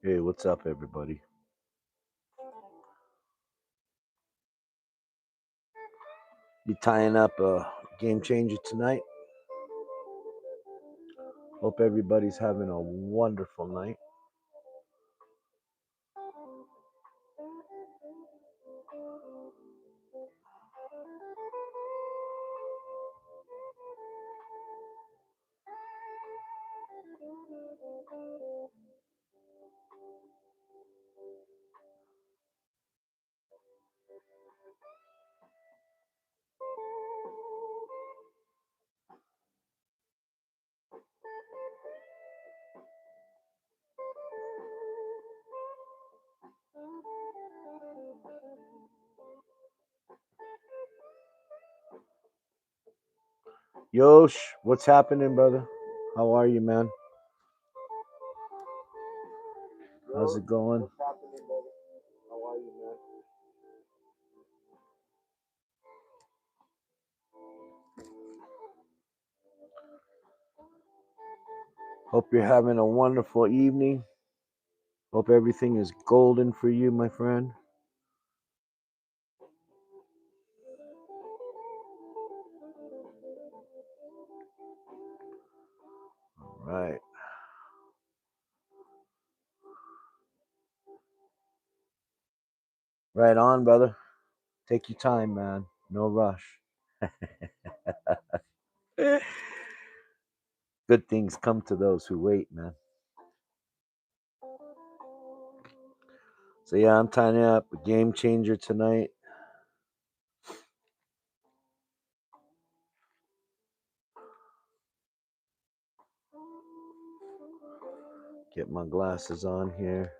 Hey, what's up, everybody? You tying up a game changer tonight? Hope everybody's having a wonderful night. Yosh, what's happening, brother? How are you, man? How's it going? What's happening, brother? How are you, man? Hope you're having a wonderful evening. Hope everything is golden for you, my friend. All right. Right on, brother. Take your time, man. No rush. Good things come to those who wait, man. So yeah, I'm tying up a game changer tonight. Get my glasses on here.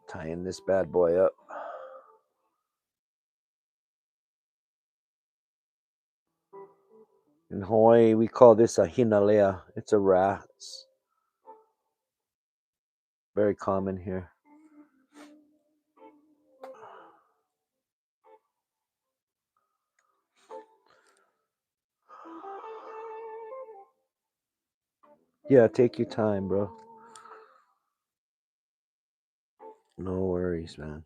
Tying this bad boy up. In Hawaii, we call this a Hinalea. It's a rat. It's very common here. Yeah, take your time, bro. No worries, man.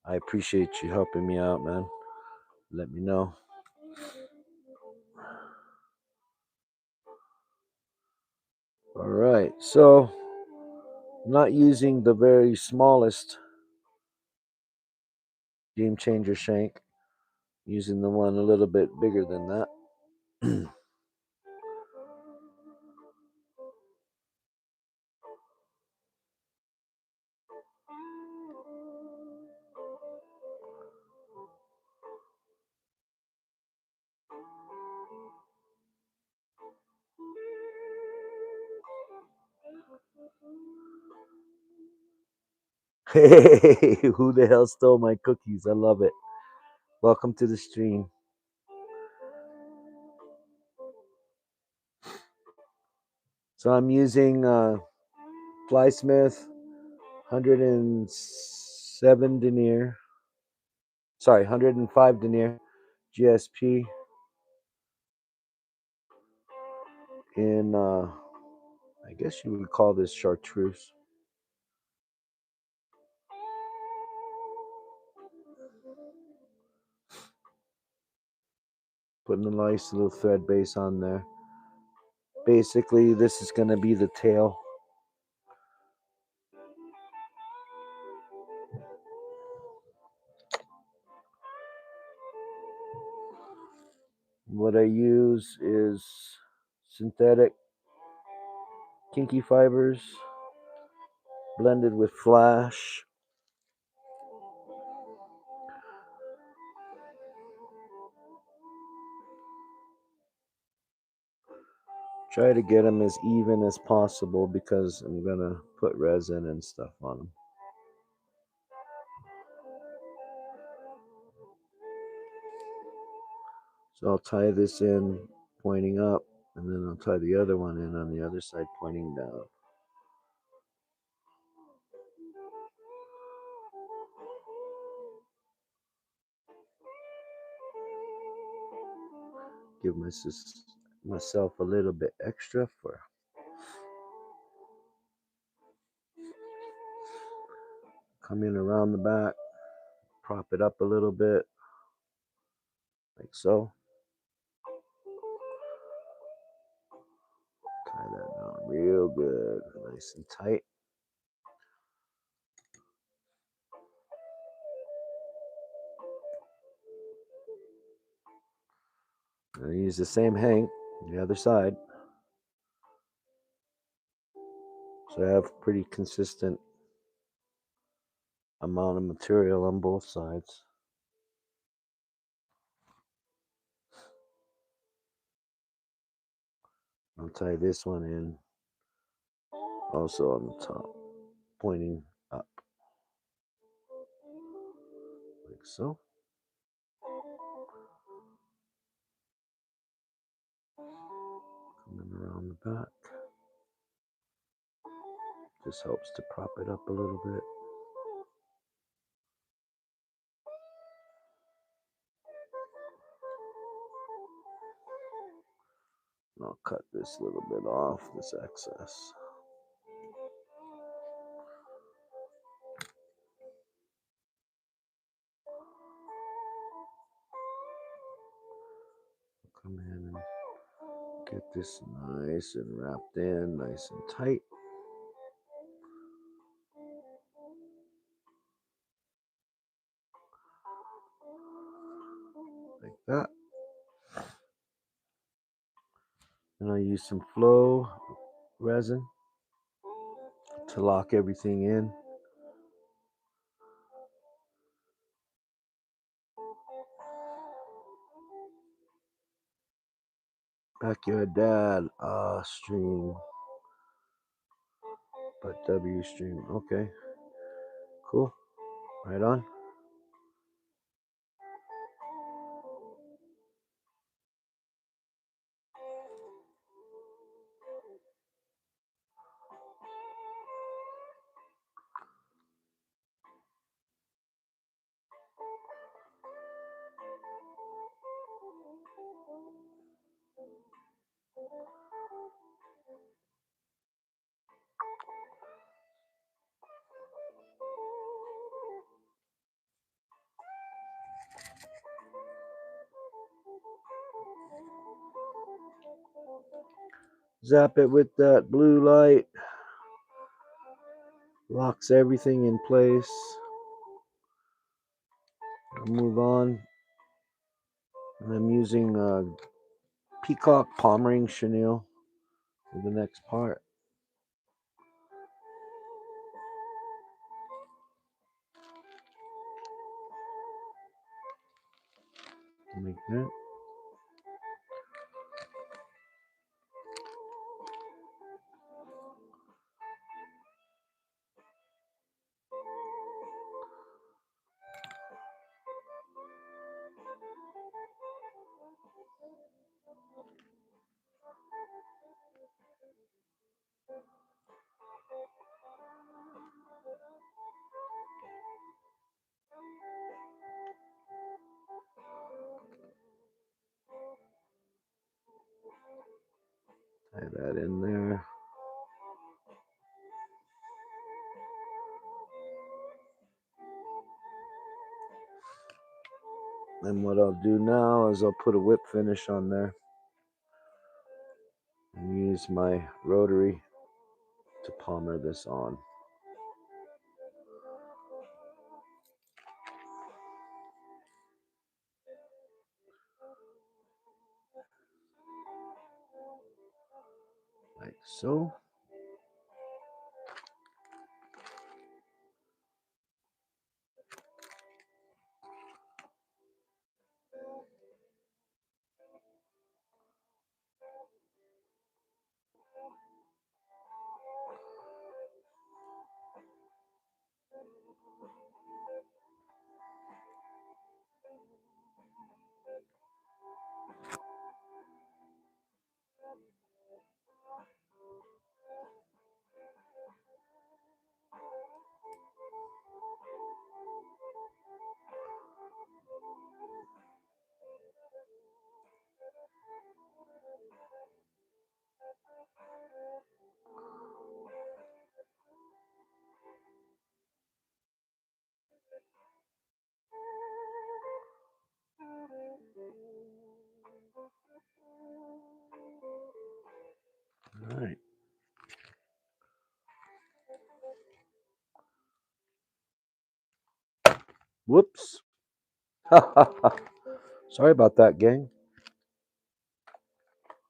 I appreciate you helping me out, man. Let me know. All right, so I'm not using the very smallest game changer shank. Using the one a little bit bigger than that. Hey, who the hell stole my cookies? I love it. Welcome to the stream. So I'm using Flysmith 107 denier. Sorry, 105 denier GSP in, I guess you would call this chartreuse. Putting a nice little thread base on there. Basically, this is going to be the tail. What I use is synthetic kinky fibers blended with flash. Try to get them as even as possible because I'm going to put resin and stuff on them. So I'll tie this in pointing up, and then I'll tie the other one in on the other side pointing down. Give my myself a little bit extra for coming around the back, prop it up a little bit, like so. Tie that down real good, nice and tight. I use the same hank, the other side. So I have pretty consistent amount of material on both sides. I'll tie this one in also on the top, pointing up, like so. Coming around the back. Just helps to prop it up a little bit. And I'll cut this little bit off, this excess. Come in and get this nice and wrapped in, nice and tight. Like that. And I'll use some flow resin to lock everything in. Backyard Dad stream, but W stream. Okay, cool. Right on. Zap it with that blue light. Locks everything in place. I'll move on. And I'm using peacock palm ring chenille for the next part. Like that. Tie that in there. Then what I'll do now is I'll put a whip finish on there and use my rotary to palmer this on. Like so. All right. Whoops. Sorry about that, gang.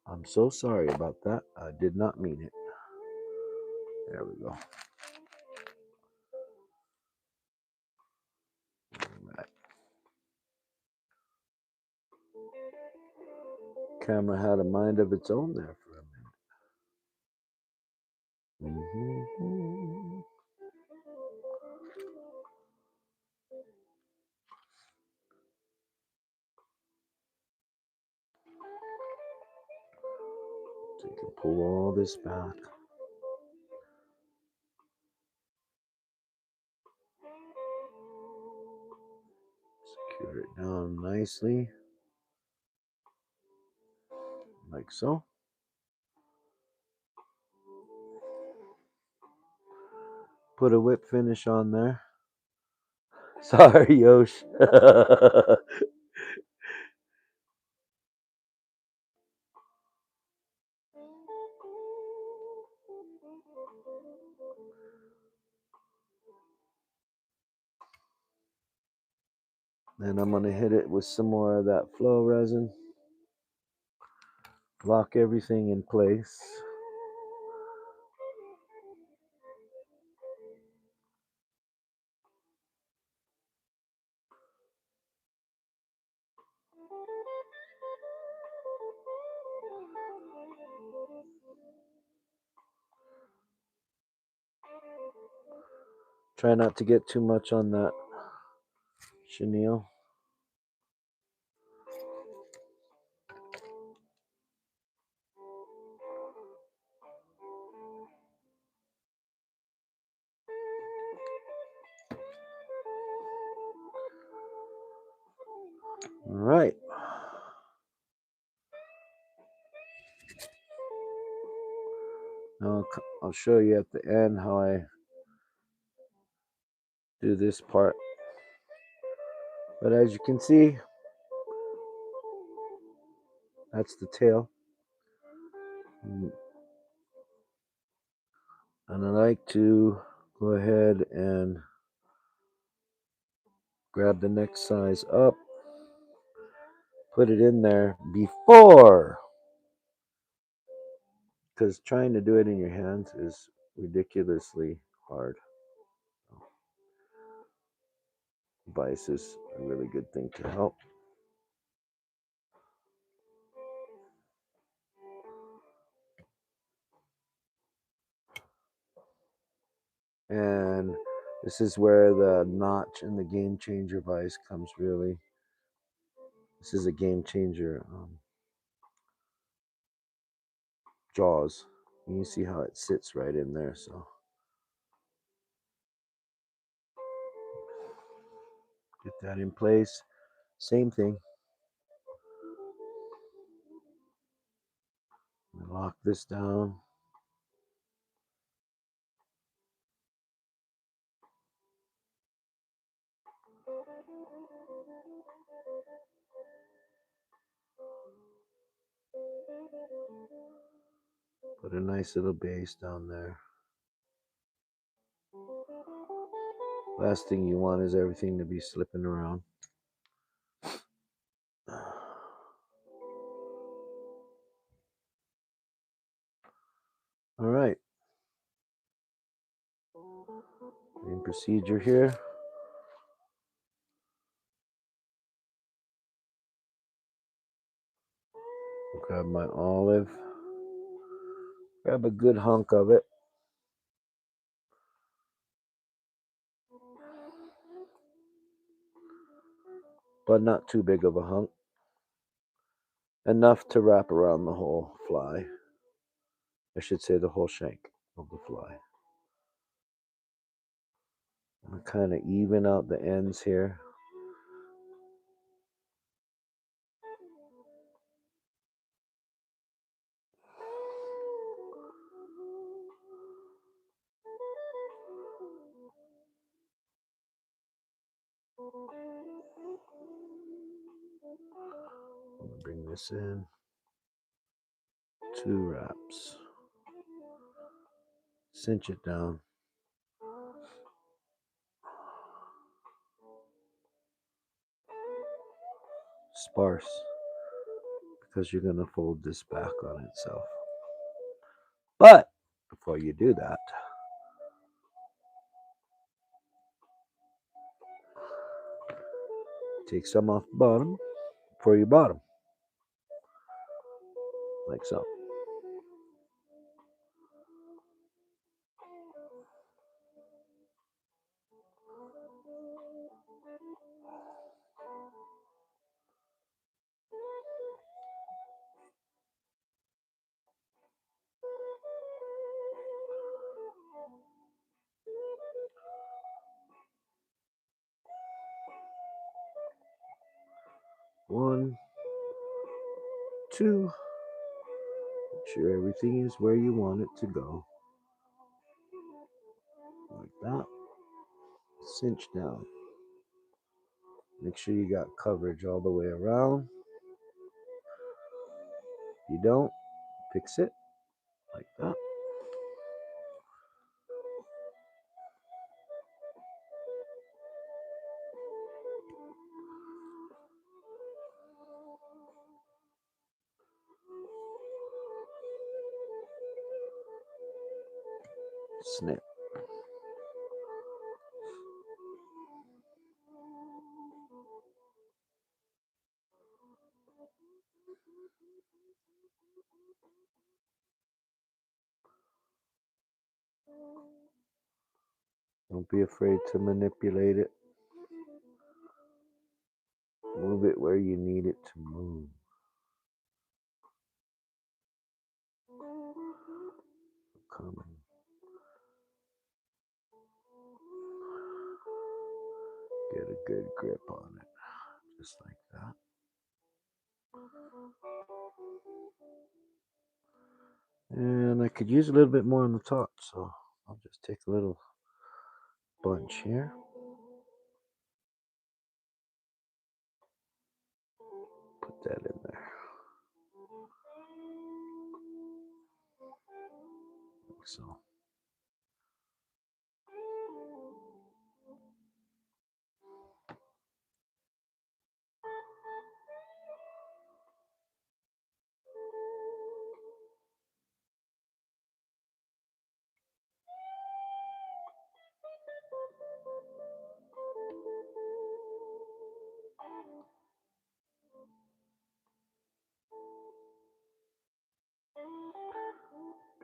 I'm so sorry about that. I did not mean it. There we go. All right. Camera had a mind of its own there for a minute. So you can pull all this back. Secure it down nicely. Like so. Put a whip finish on there. Sorry, Yosh. Then I'm going to hit it with some more of that flow resin. Lock everything in place. Try not to get too much on that chenille. All right. Now I'll show you at the end how I do this part. But as you can see, that's the tail. And I like to go ahead and grab the next size up, put it in there before, because trying to do it in your hands is ridiculously hard. Vise is a really good thing to help. And this is where the notch and the game changer vise comes really. This is a game changer jaws. And you see how it sits right in there. So get that in place. Same thing. Lock this down. Put a nice little base down there. Last thing you want is everything to be slipping around. All right. Same procedure here. Grab my olive. Grab a good hunk of it. But not too big of a hunk. Enough to wrap around the whole fly. I should say the whole shank of the fly. I'm going to kind of even out the ends here. this in. 2 wraps. Cinch it down. Sparse, because you're going to fold this back on itself. But before you do that, take some off the bottom for your bottom, like so. One, two. Make sure everything is where you want it to go. Like that. Cinch down. Make sure you got coverage all the way around. If you don't, fix it like that. Snip. Don't be afraid to manipulate it. Move it where you need it to move. Come on. Get a good grip on it, just like that. And I could use a little bit more on the top, so I'll just take a little bunch here. Put that in there. Like so.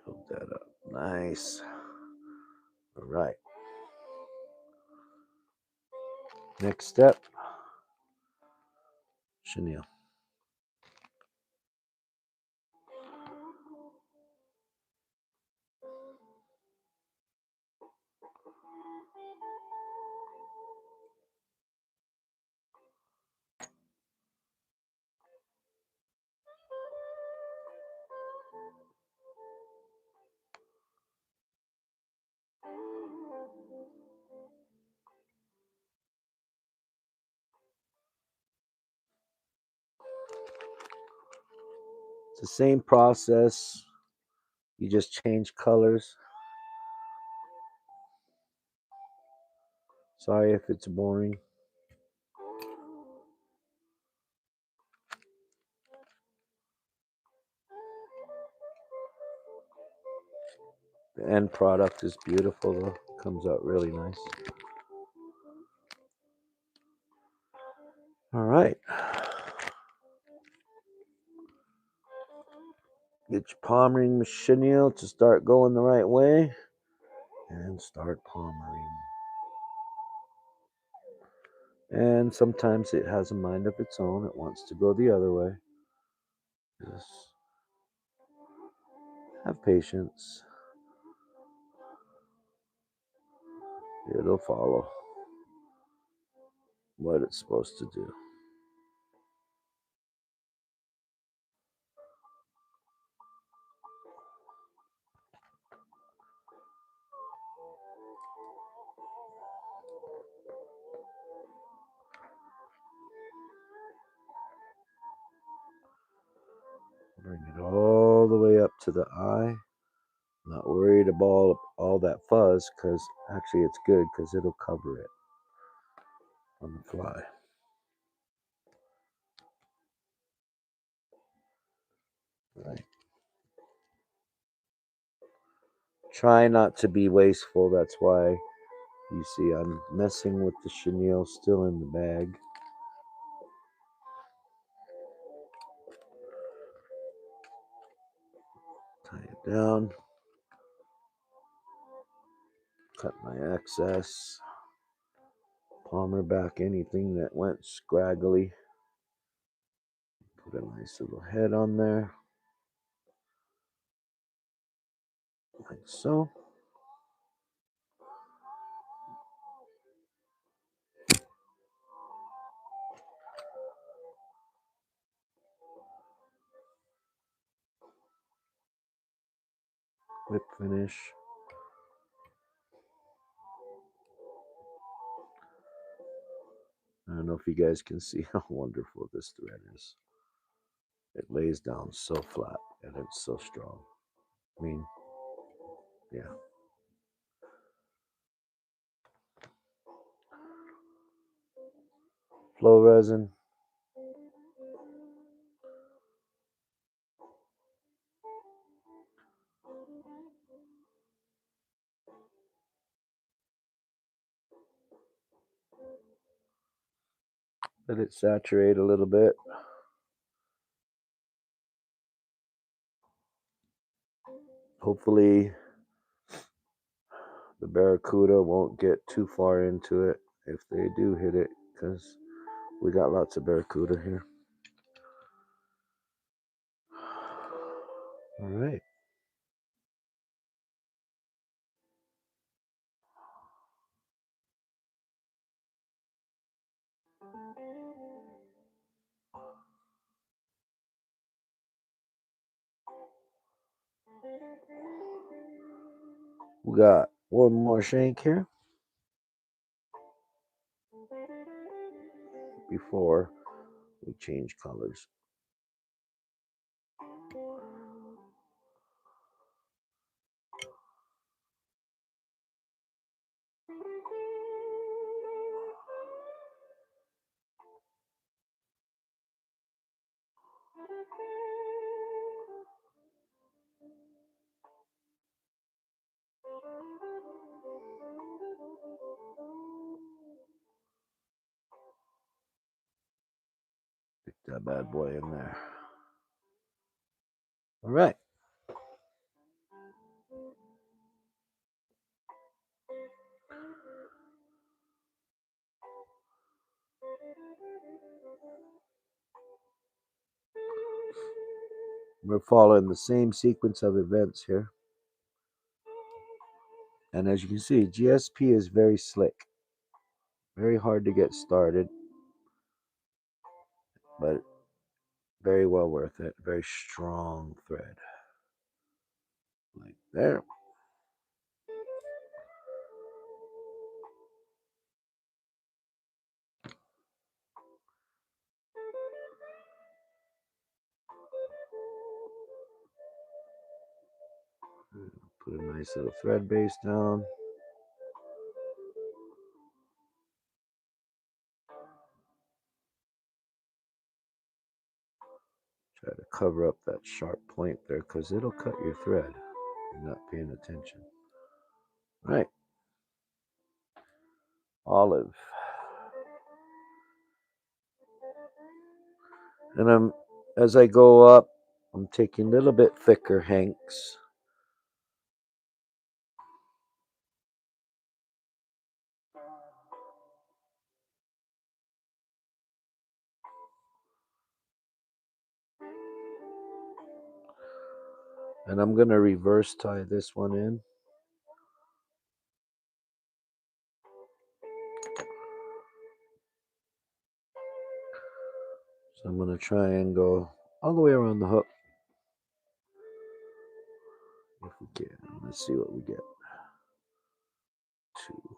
Build that up. Nice. All right. Next step, chenille. It's the same process. You just change colors. Sorry if it's boring. The end product is beautiful though. Comes out really nice. All right. Get your palmering chenille to start going the right way. And start palmering. And sometimes it has a mind of its own. It wants to go the other way. Just have patience. It'll follow what it's supposed to do. Bring it all the way up to the eye. Not worried about all that fuzz, because actually it's good because it'll cover it on the fly. Right. Try not to be wasteful. That's why you see I'm messing with the chenille still in the bag. Tie it down. Cut my excess. Palmer back anything that went scraggly. Put a nice little head on there. Like so. Whip finish. I don't know if you guys can see how wonderful this thread is. It lays down so flat and it's so strong. I mean, yeah. Flow resin. Let it saturate a little bit. Hopefully the barracuda won't get too far into it if they do hit it, because we got lots of barracuda here. All right. We got one more shank here before we change colors. Stick that bad boy in there. All right. We're following the same sequence of events here. And as you can see, GSP is very slick. Very hard to get started, but very well worth it. Very strong thread. Like there. Put a nice little thread base down. Try to cover up that sharp point there because it'll cut your thread if you're not paying attention. Right. Olive. And as I go up, I'm taking a little bit thicker hanks. And I'm going to reverse tie this one in. So I'm going to try and go all the way around the hook. If we can. Let's see what we get. 2.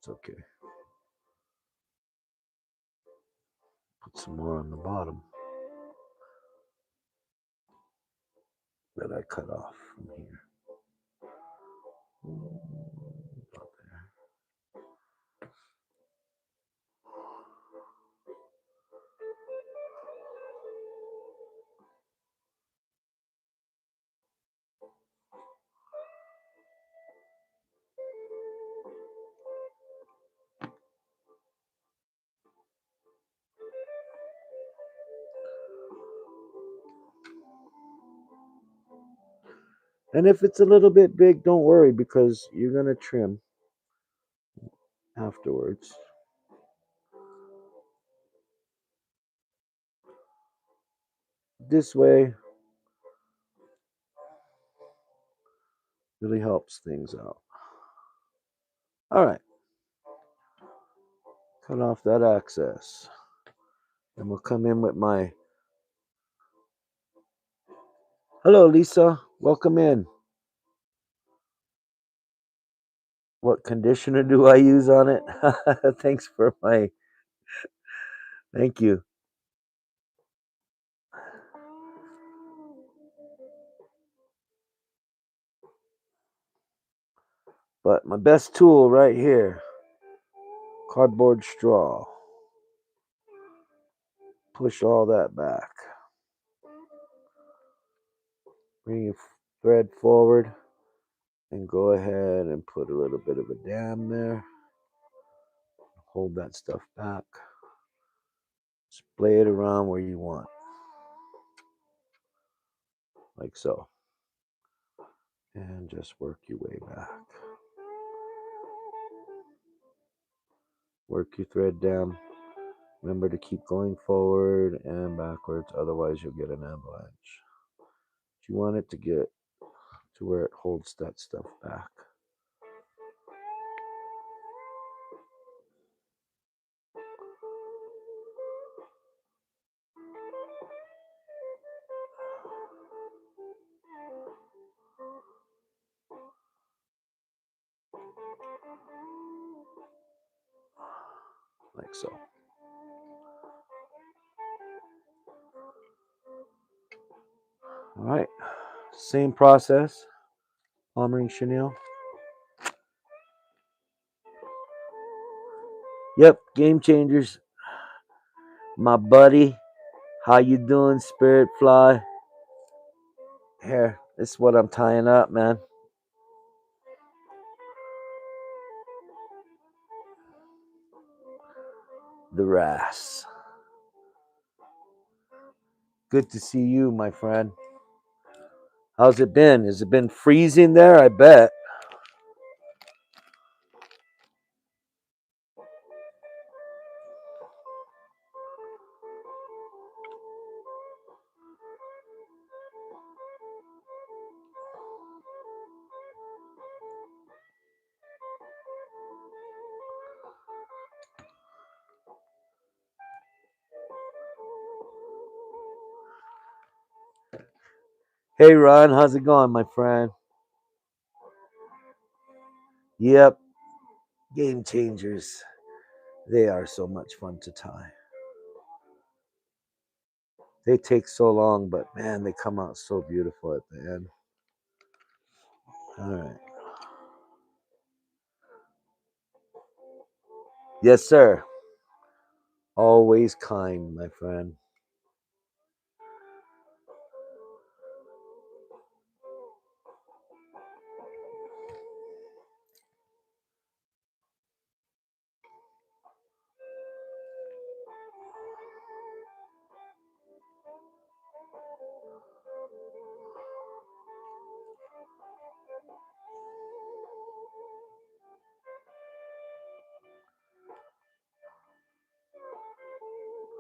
It's okay. Put some more on the bottom that I cut off from here. About there. And if it's a little bit big, don't worry because you're going to trim afterwards. This way really helps things out. All right. Cut off that excess. And we'll come in with my... Hello, Lisa. Welcome in. What conditioner do I use on it? Thanks for my... Thank you. But my best tool right here, cardboard straw. Push all that back. Bring your thread forward and go ahead and put a little bit of a dam there. Hold that stuff back. Splay it around where you want. Like so. And just work your way back. Work your thread down. Remember to keep going forward and backwards, otherwise you'll get an avalanche. You want it to get to where it holds that stuff back. Like so. All right, same process. Palmering chenille. Yep, game changers. My buddy, how you doing, Spirit Fly? Here, this is what I'm tying up, man. The wrasse. Good to see you, my friend. How's it been? Has it been freezing there? I bet. Hey, Ron, how's it going, my friend? Yep, game changers. They are so much fun to tie. They take so long, but man, they come out so beautiful at the end. All right. Yes, sir. Always kind, my friend.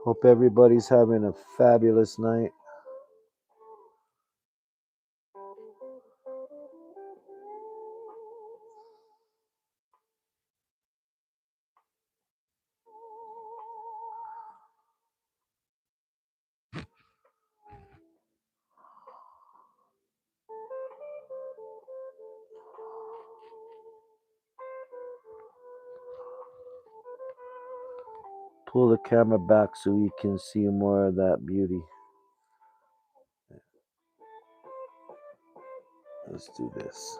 Hope everybody's having a fabulous night. Pull the camera back so you can see more of that beauty. Let's do this.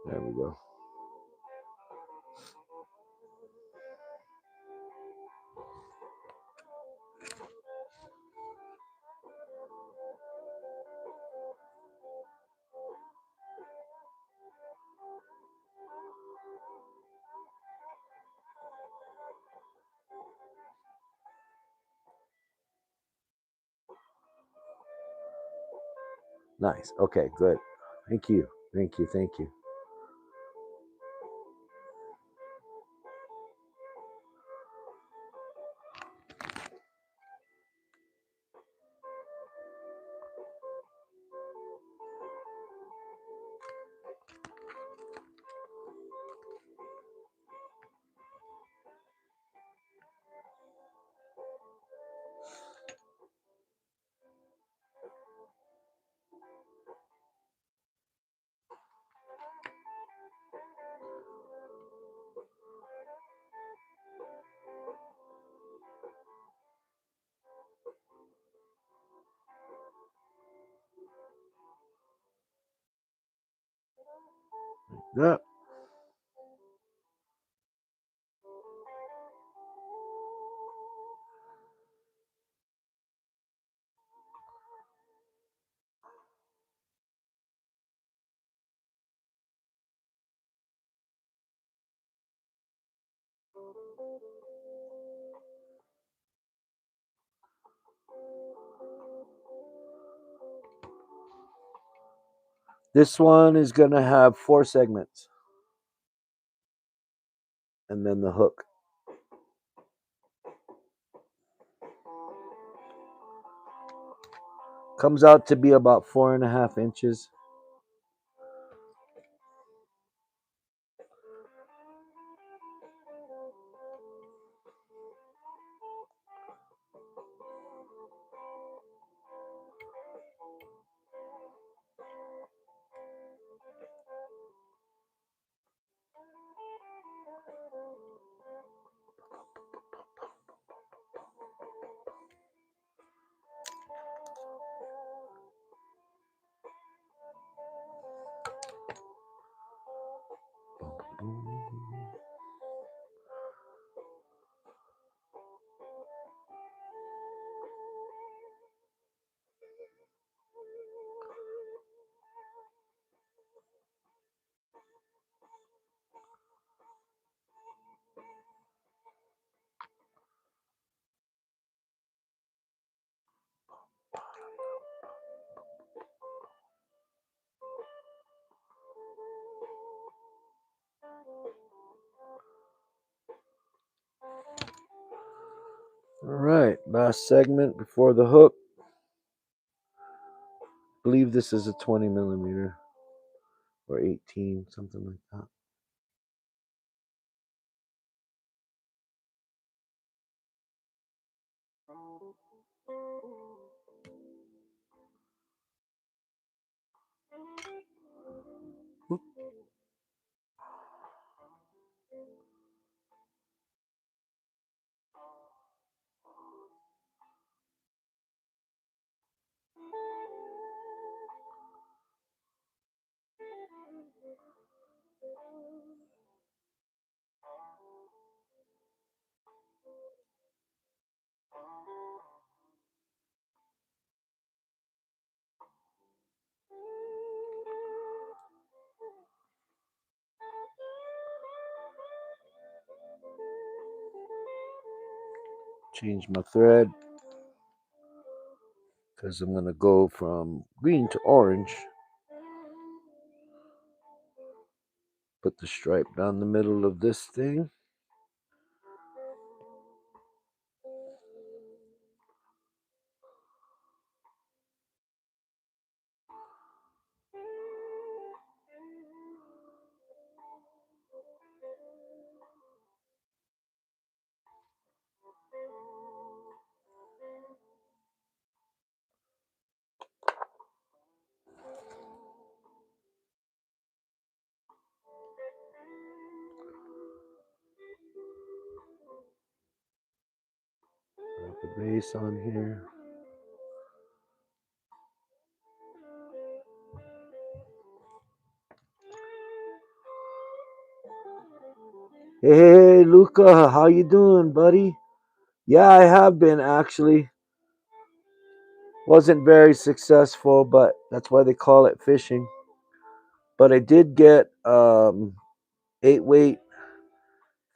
There we go. Nice. Okay, good. Thank you. Thank you. Thank you. Yeah. This one is going to have 4 segments. And then the hook. Comes out to be about 4.5 inches. All right, last segment before the hook. I believe this is a 20 millimeter or 18, something like that. Whoop. Change my thread because I'm going to go from green to orange. Put the stripe down the middle of this thing. The base on here. Hey, Luca, how you doing, buddy? Yeah, I have been actually. Wasn't very successful, but that's why they call it fishing. But I did get 8 weight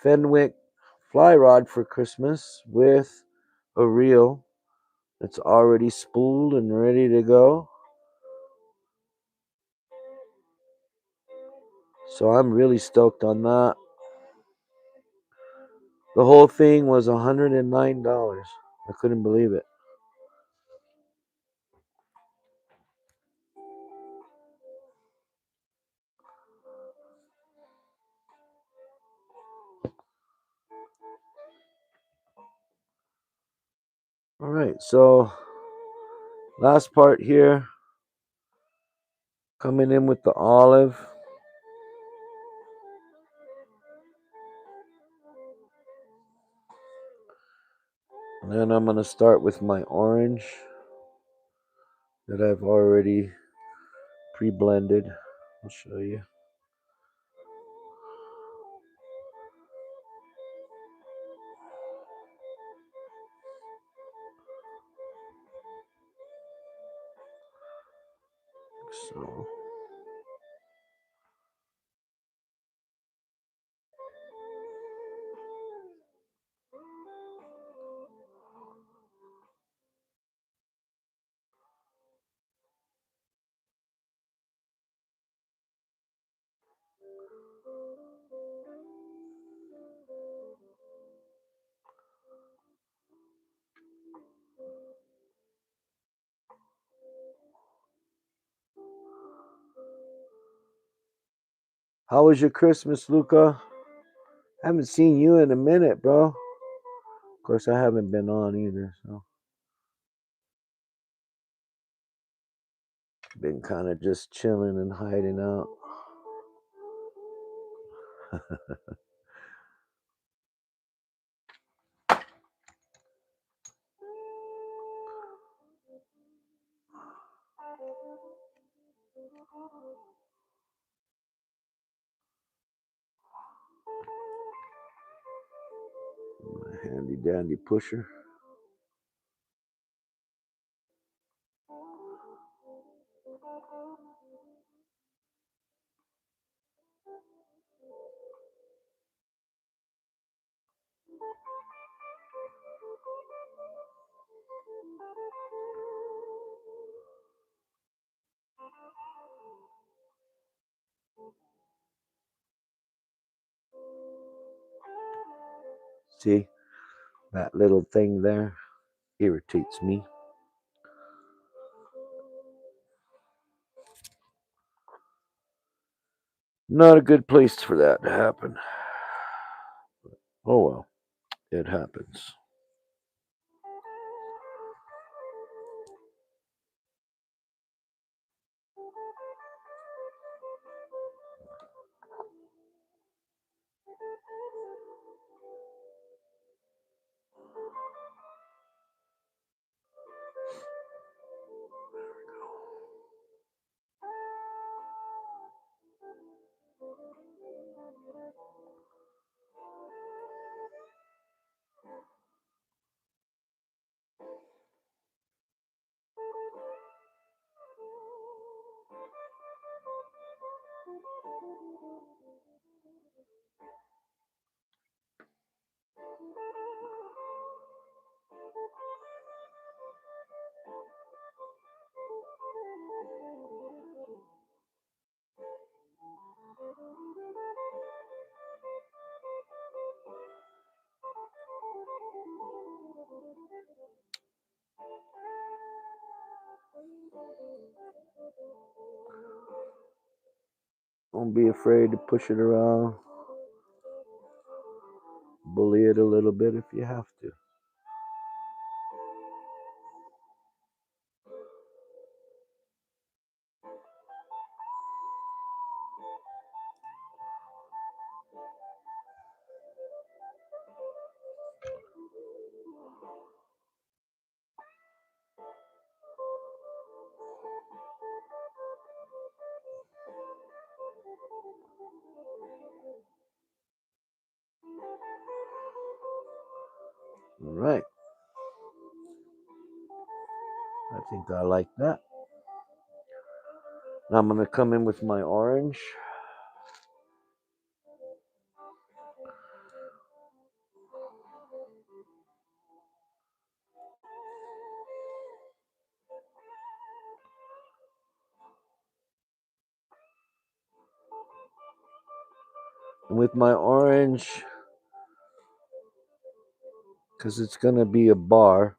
Fenwick fly rod for Christmas with a reel that's already spooled and ready to go. So I'm really stoked on that. The whole thing was $109. I couldn't believe it. All right, so last part here, coming in with the olive. And then I'm going to start with my orange that I've already pre-blended. I'll show you. So how was your Christmas, Luca? Haven't seen you in a minute, bro. Of course, I haven't been on either, so been kind of just chilling and hiding out. My handy dandy pusher. See, that little thing there irritates me. Not a good place for that to happen. Oh well, it happens. Don't be afraid to push it around. Bully it a little bit if you have to. All right. I think I like that. Now I'm going to come in with my orange. And with my orange, because it's going to be a bar,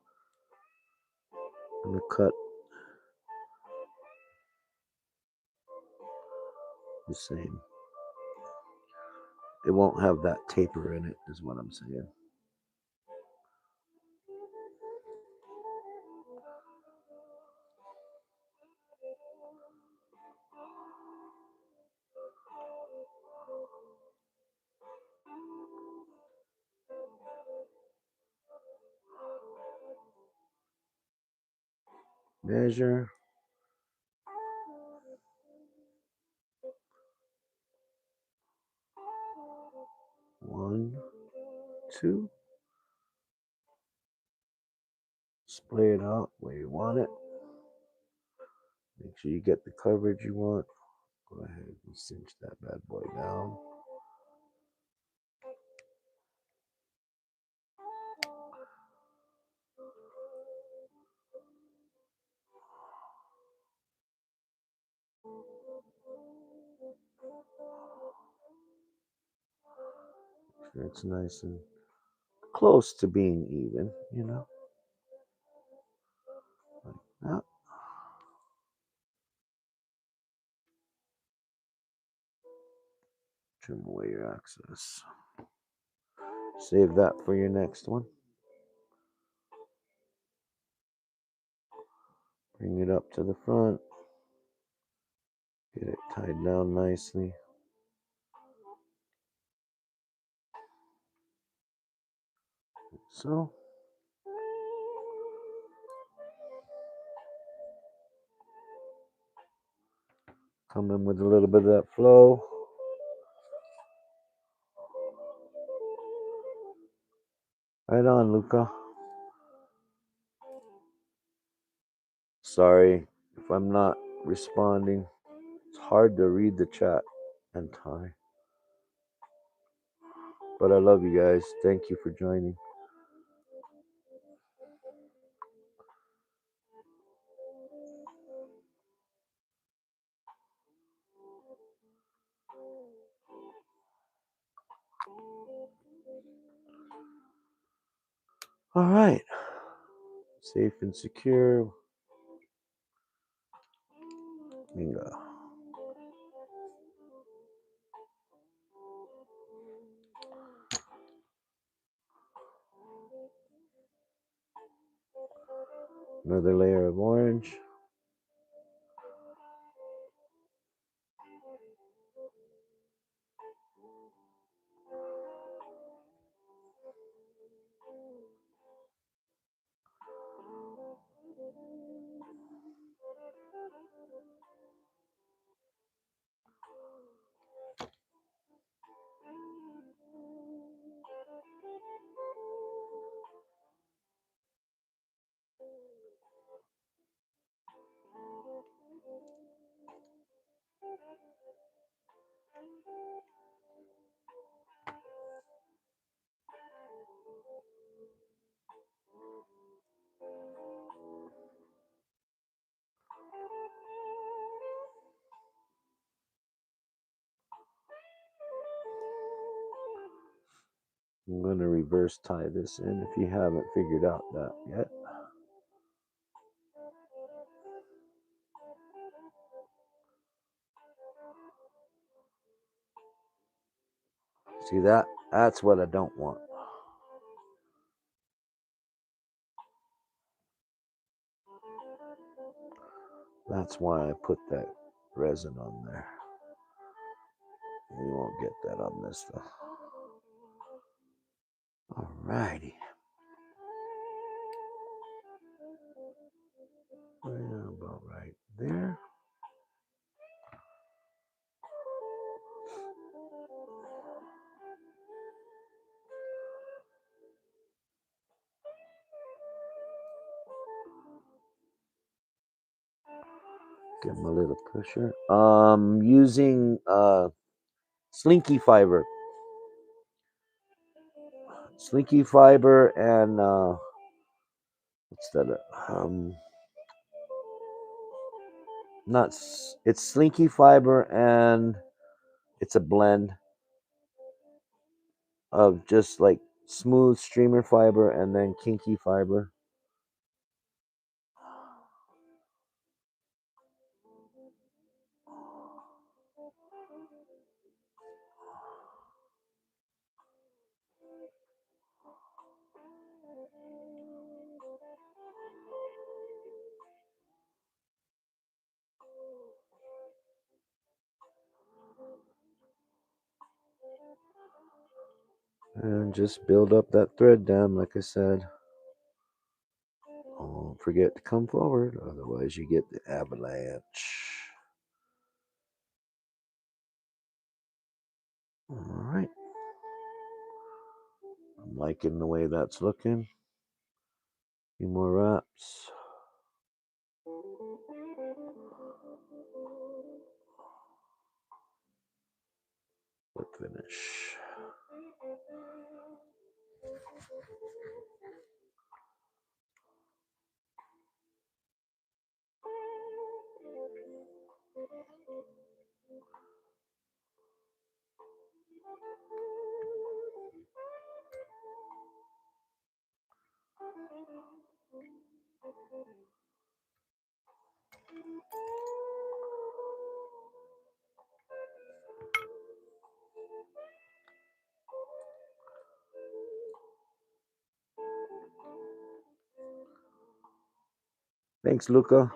I'm going to cut the same. It won't have that taper in it, is what I'm saying. Measure. One, two. Splay it out where you want it. Make sure you get the coverage you want. Go ahead and cinch that bad boy down. Sure it's nice and close to being even, you know, like that. Trim away your excess. Save that for your next one. Bring it up to the front. Get it tied down nicely. So. Come in with a little bit of that flow. Right on, Luca. Sorry if I'm not responding. It's hard to read the chat and tie. But I love you guys. Thank you for joining. All right. Safe and secure. Bingo. Another layer of orange. I'm going to reverse tie this in if you haven't figured out that yet. See that? That's what I don't want. That's why I put that resin on there. We won't get that on this though. Alrighty. Well, about right there. Give him a little pusher. Using slinky fiber. Slinky fiber and what's that? Not it's slinky fiber and it's a blend of just like smooth streamer fiber and then kinky fiber. And just build up that thread dam, like I said. Don't forget to come forward, otherwise you get the avalanche. All right. I'm liking the way that's looking. A few more wraps. Look finish. Thanks, Luca.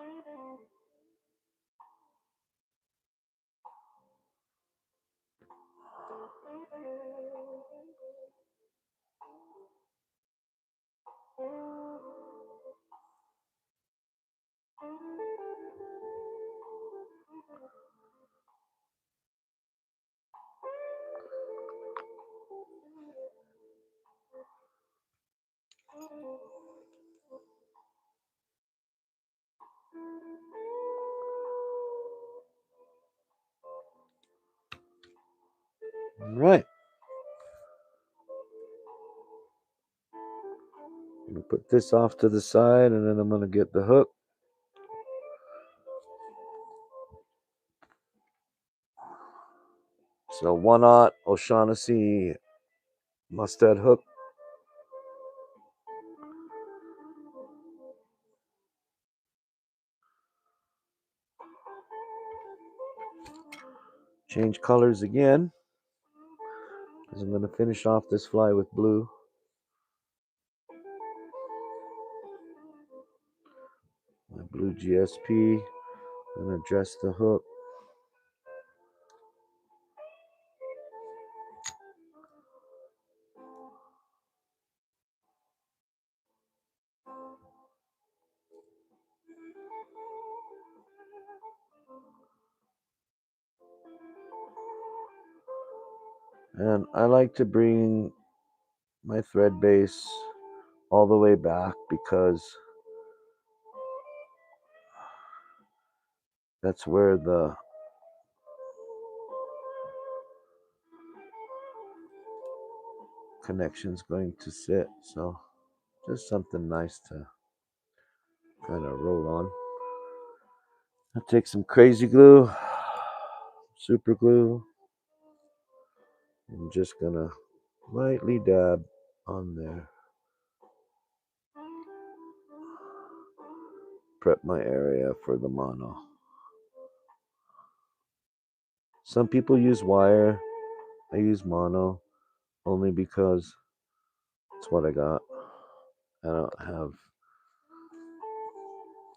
All right. I'm going to put this off to the side and then I'm going to get the hook. So 1/0 O'Shaughnessy mustard hook. Change colors again, because I'm going to finish off this fly with blue. My blue GSP. I'm going to dress the hook. And I like to bring my thread base all the way back because that's where the connection's going to sit. So just something nice to kind of roll on. I'll take some crazy glue, super glue. I'm just gonna lightly dab on there. Prep my area for the mono. Some people use wire. I use mono only because it's what I got. I don't have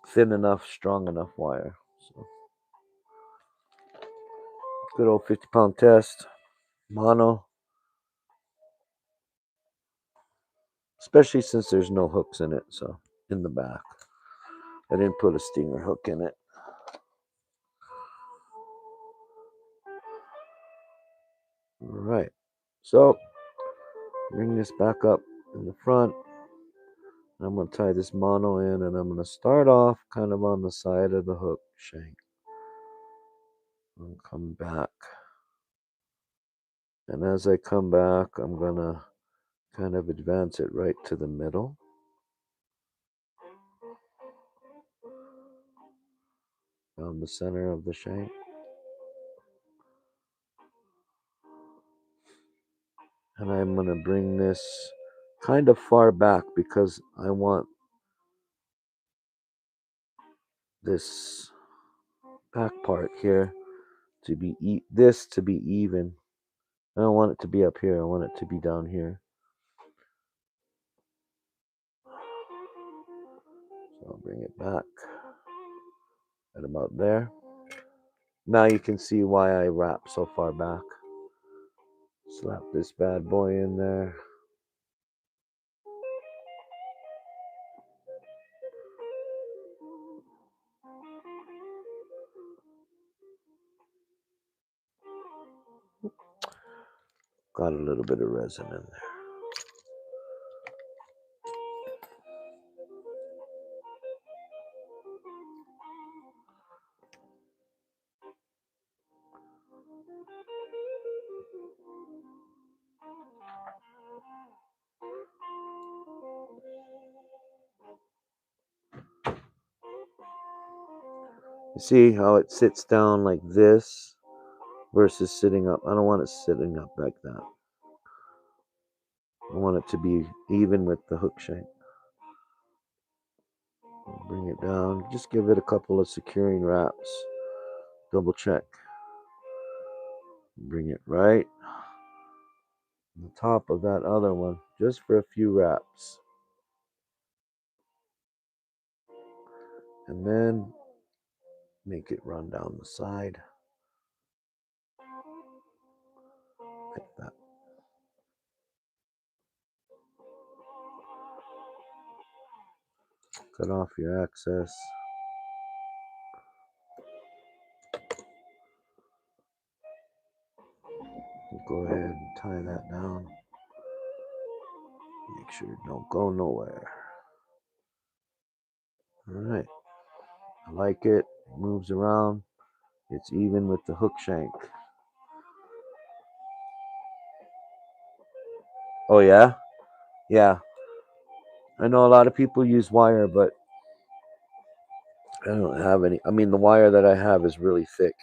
thin enough, strong enough wire. So good old 50-pound test. Mono. Especially since there's no hooks in it, so in the back. I didn't put a stinger hook in it. All right. So bring this back up in the front. I'm going to tie this mono in and I'm going to start off kind of on the side of the hook shank. and come back. And as I come back, I'm gonna kind of advance it right to the middle. Down the center of the shank. And I'm gonna bring this kind of far back because I want this back part here to be to be even. I don't want it to be up here. I want it to be down here. So I'll bring it back at about there. Now you can see why I wrap so far back. Slap this bad boy in there. Got a little bit of resin in there. You see how it sits down like this versus sitting up? I don't want it sitting up like that. I want it to be even with the hook shank. Bring it down. Just give it a couple of securing wraps. Double check. Bring it right on the top of that other one, just for a few wraps. And then make it run down the side. Like that. Cut off your excess. Go ahead and tie that down. Make sure it don't go nowhere. All right. I like it. It moves around. It's even with the hook shank. Oh yeah? Yeah. I know a lot of people use wire, but I don't have any. I mean, the wire that I have is really thick.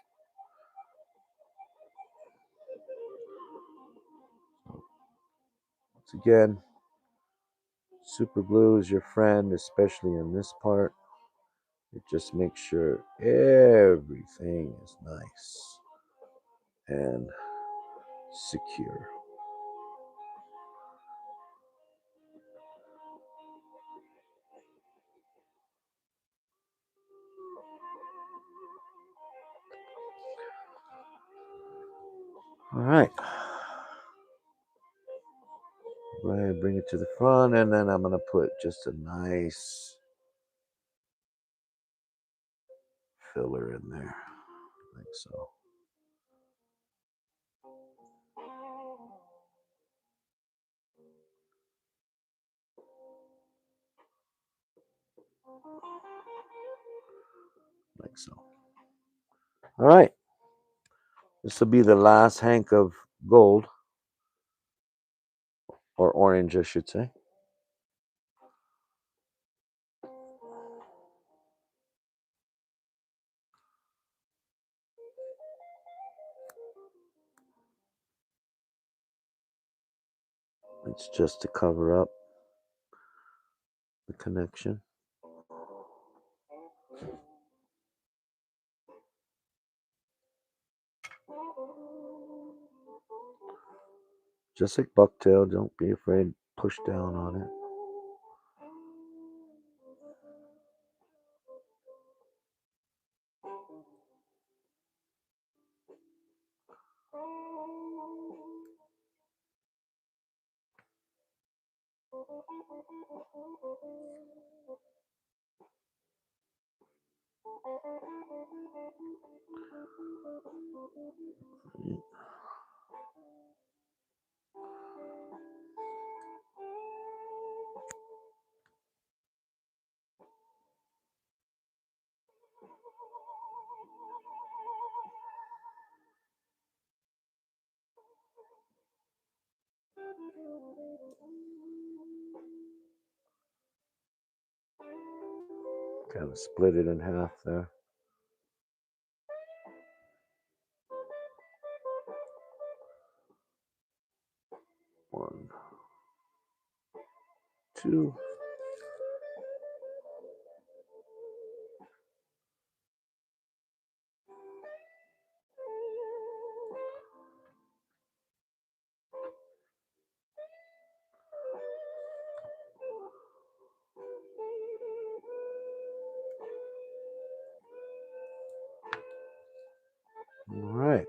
Once again, super glue is your friend, especially in this part. It just makes sure everything is nice and secure. All right. Go ahead and bring it to the front, and then I'm going to put just a nice filler in there, like so. Like so. All right. This will be the last hank of gold, or orange, I should say. It's just to cover up the connection. Just like bucktail, don't be afraid to push down on it. Kind of split it in half there. One, two. All right.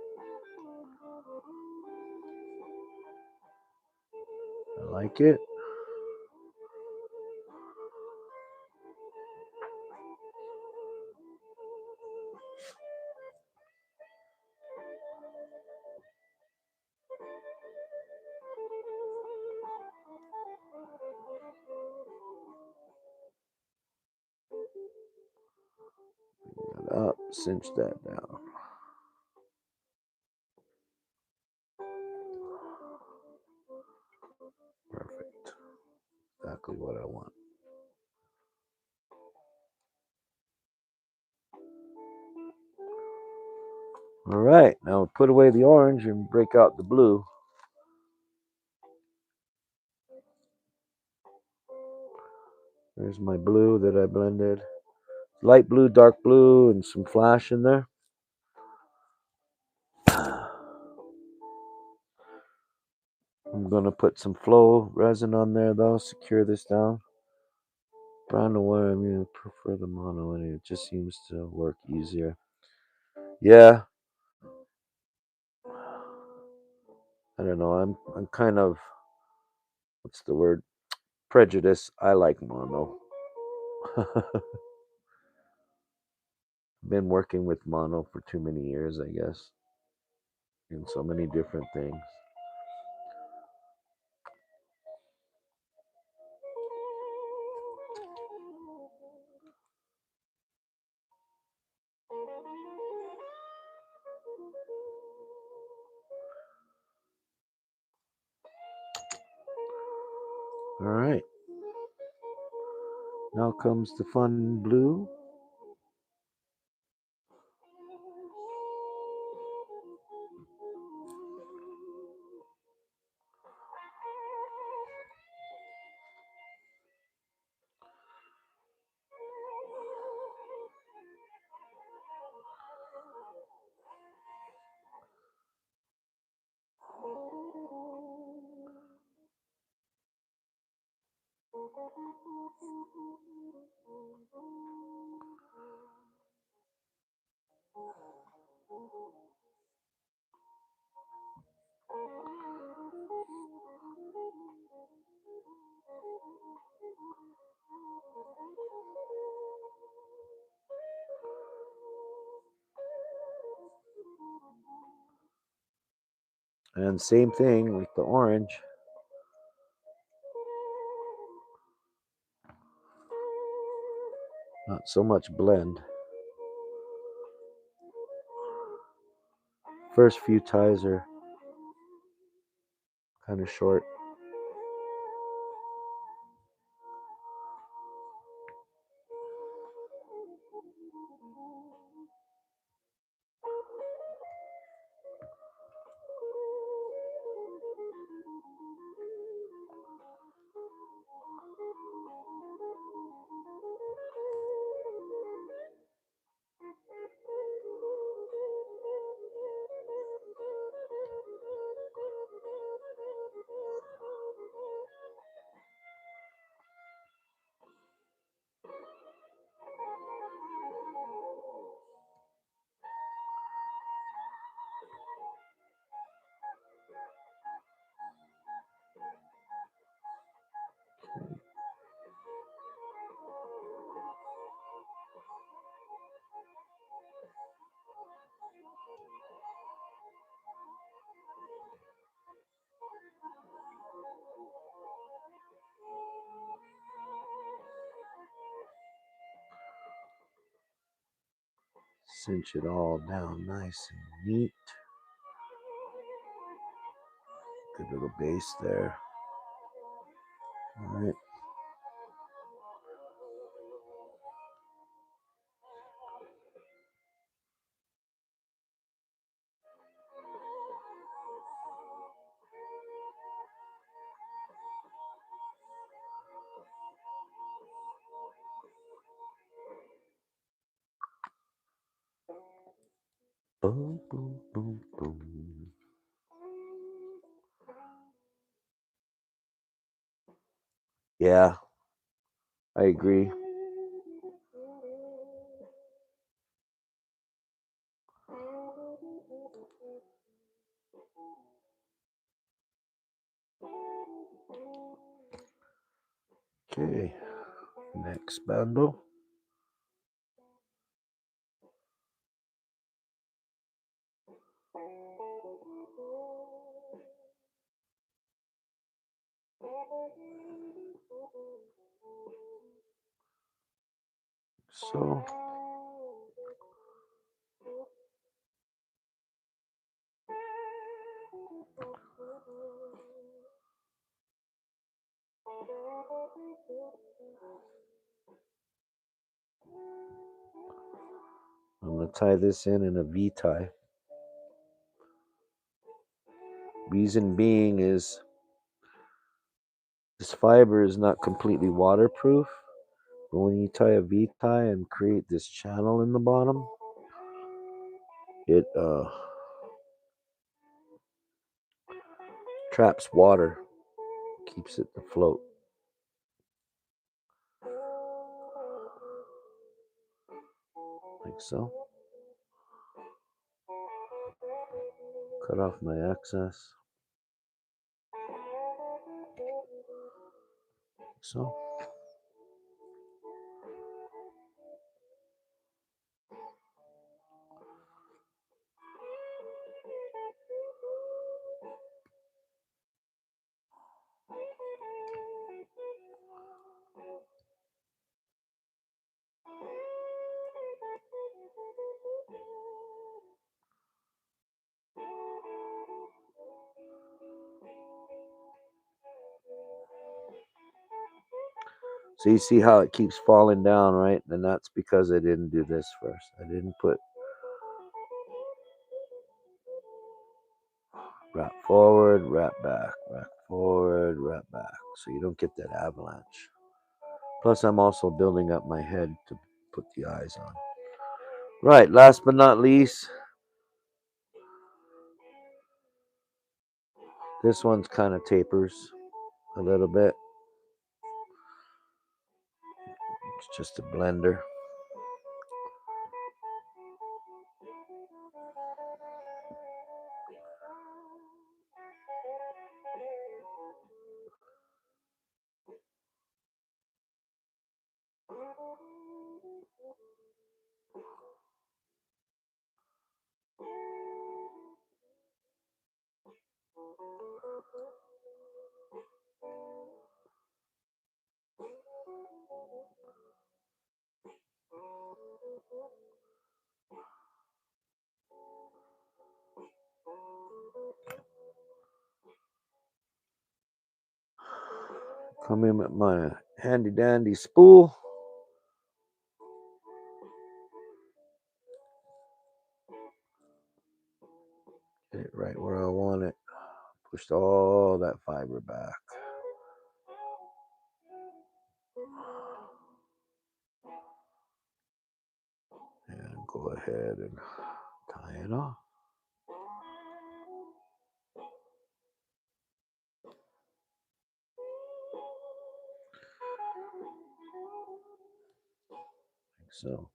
I like it. Bring that up, cinch that down. Perfect. Exactly what I want. All right, now put away the orange and break out the blue. There's my blue that I blended. Light blue, dark blue, and some flash in there. I'm going to put some flow resin on there though, secure this down. Brown aware, I mean, I prefer the mono and it just seems to work easier. Yeah. I don't know, I'm kind of, what's the word? Prejudice. I like mono. Been working with mono for too many years, I guess, in so many different things. All right. Now comes the fun blue. And same thing with the orange. Not so much blend. First few ties are kind of short. Cinch it all down nice and neat. Good little base there. All right. Boom, boom, boom, boom. Yeah, I agree. Okay, next bundle. So, I'm going to tie this in a V tie. Reason being is this fiber is not completely waterproof, but when you tie a V tie and create this channel in the bottom, it traps water, keeps it afloat. Like so. Cut off my excess. So. So you see how it keeps falling down, right? And that's because I didn't do this first. I didn't put wrap forward, wrap back, wrap forward, wrap back. So you don't get that avalanche. Plus, I'm also building up my head to put the eyes on. Right, last but not least, this one's kind of tapers a little bit. It's just a blender. Come in with my handy dandy spool. Get it right where I want it. Pushed all that fiber back. And go ahead and tie it off. Like so.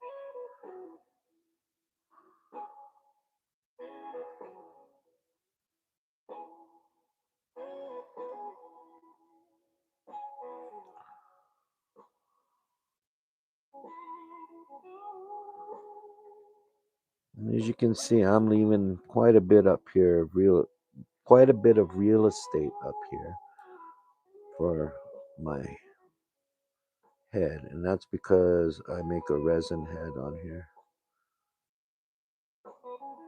And as you can see, I'm leaving quite a bit up here, quite a bit of real estate up here for my head, and that's because I make a resin head on here.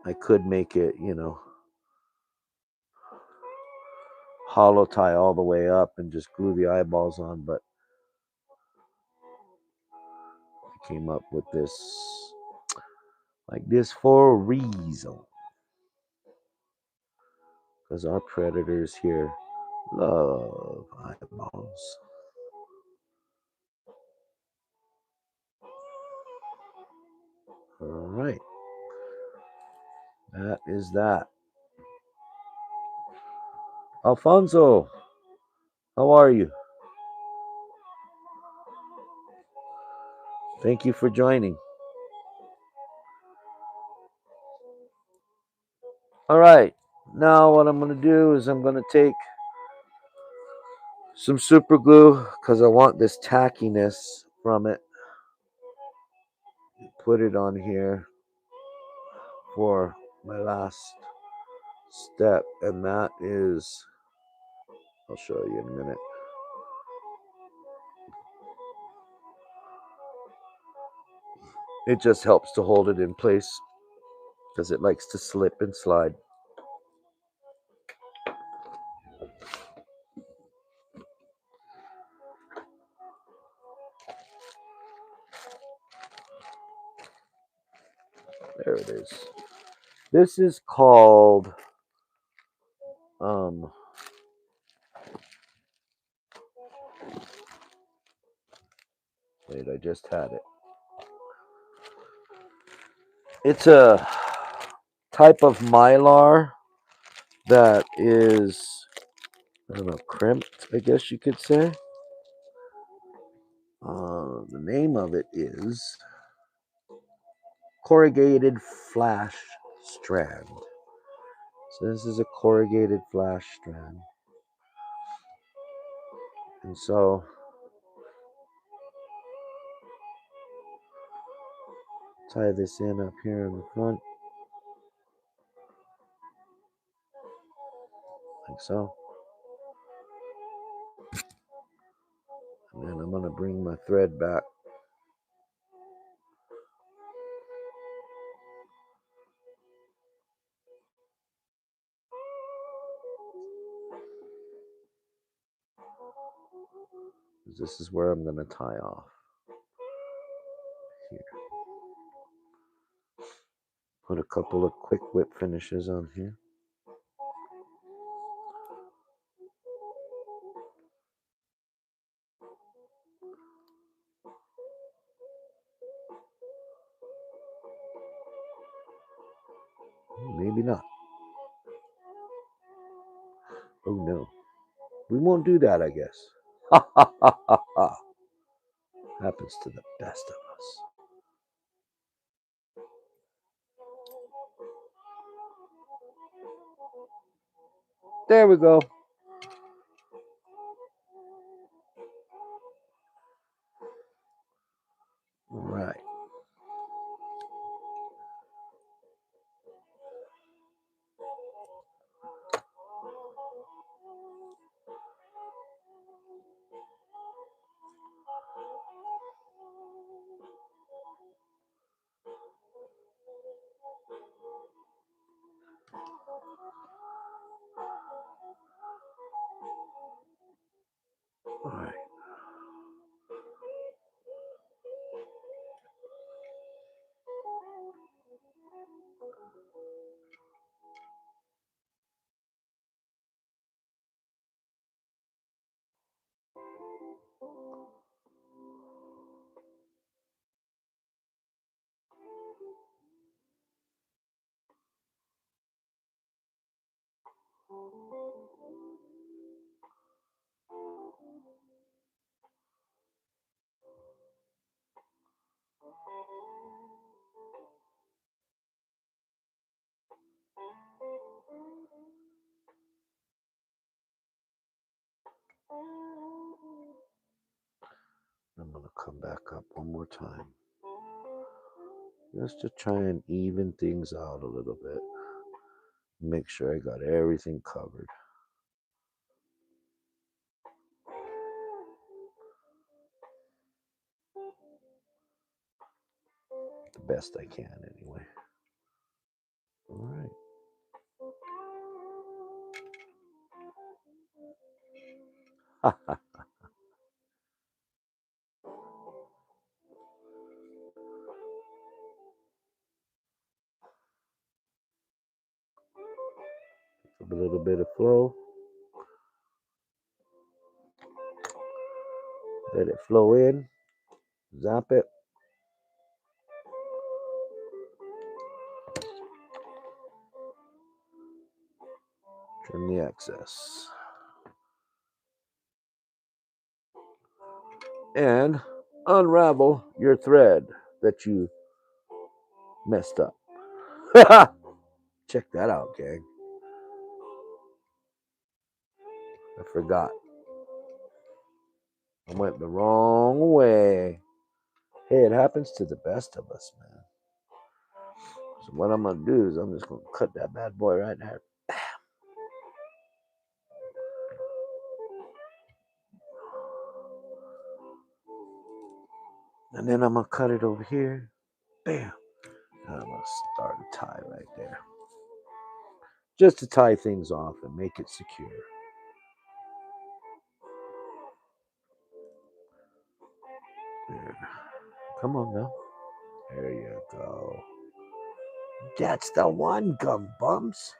I could make it, hollow tie all the way up and just glue the eyeballs on, but I came up with this like this for a reason. Because our predators here love eyeballs. All right. That is that. Alfonso, how are you? Thank you for joining. All right. Now what I'm going to do is I'm going to take some super glue because I want this tackiness from it. Put it on here for my last step, and that is, I'll show you in a minute. It just helps to hold it in place because it likes to slip and slide. There it is. This is called wait, I just had it. It's a type of mylar that is, I don't know, crimped, I guess you could say. The name of it is corrugated flash strand. So this is a corrugated flash strand. And so tie this in up here in the front, like so. And then I'm going to bring my thread back. This is where I'm going to tie off. Here. Put a couple of quick whip finishes on here. Maybe not. Oh no. We won't do that, I guess. Ha ha ha ha ha. Happens to the best of us. There we go. All right. All right. I'm going to come back up one more time. Just to try and even things out a little bit. Make sure I got everything covered. The best I can, anyway. All right. A little bit of flow. Let it flow in. Zap it. Trim the excess. And unravel your thread that you messed up. Check that out, gang. I forgot. I went the wrong way. Hey, it happens to the best of us, man. So what I'm going to do is I'm just going to cut that bad boy right there. And then I'm going to cut it over here. Bam. And I'm going to start a tie right there. Just to tie things off and make it secure. There. Come on now. There you go. That's the one, gum bumps.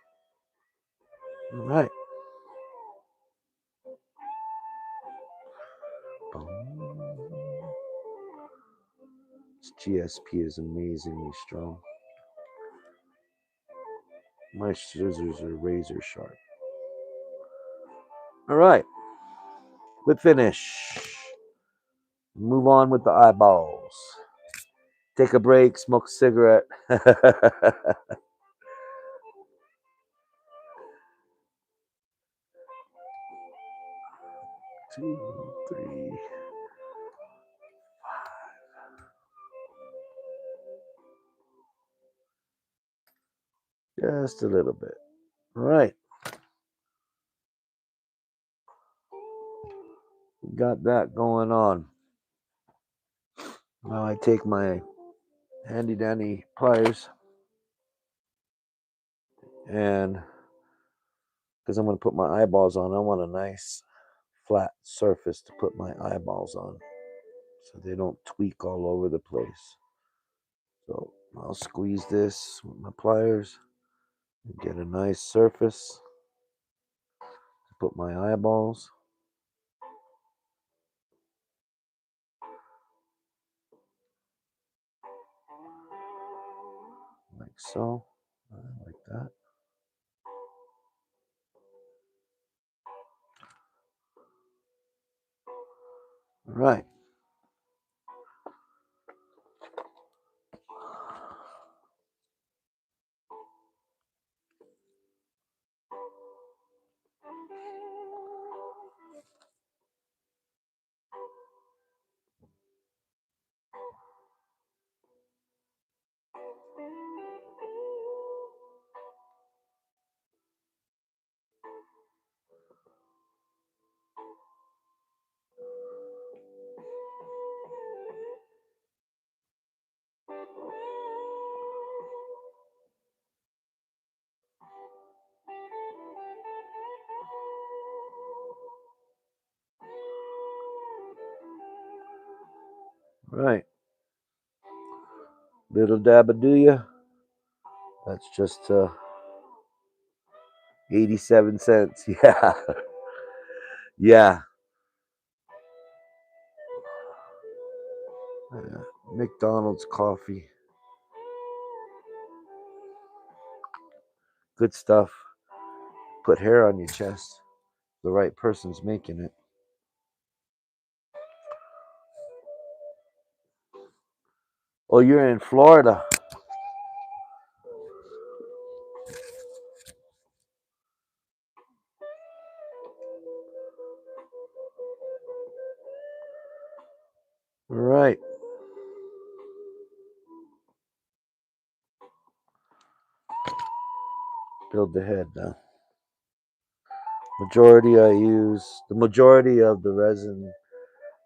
All right. This GSP is amazingly strong. My scissors are razor sharp. All right. Clip finish. Move on with the eyeballs. Take a break, smoke a cigarette. 2, 3, 5. Just a little bit. All right. Got that going on. Now I take my handy dandy pliers and because I'm going to put my eyeballs on, I want a nice flat surface to put my eyeballs on so they don't tweak all over the place. So I'll squeeze this with my pliers and get a nice surface to put my eyeballs. Like so. Like that. All right. All right. Little dab of do ya. That's just 87 cents. Yeah. Yeah. McDonald's coffee. Good stuff. Put hair on your chest. The right person's making it. Oh, you're in Florida. All right. Build the head now. The majority of the resin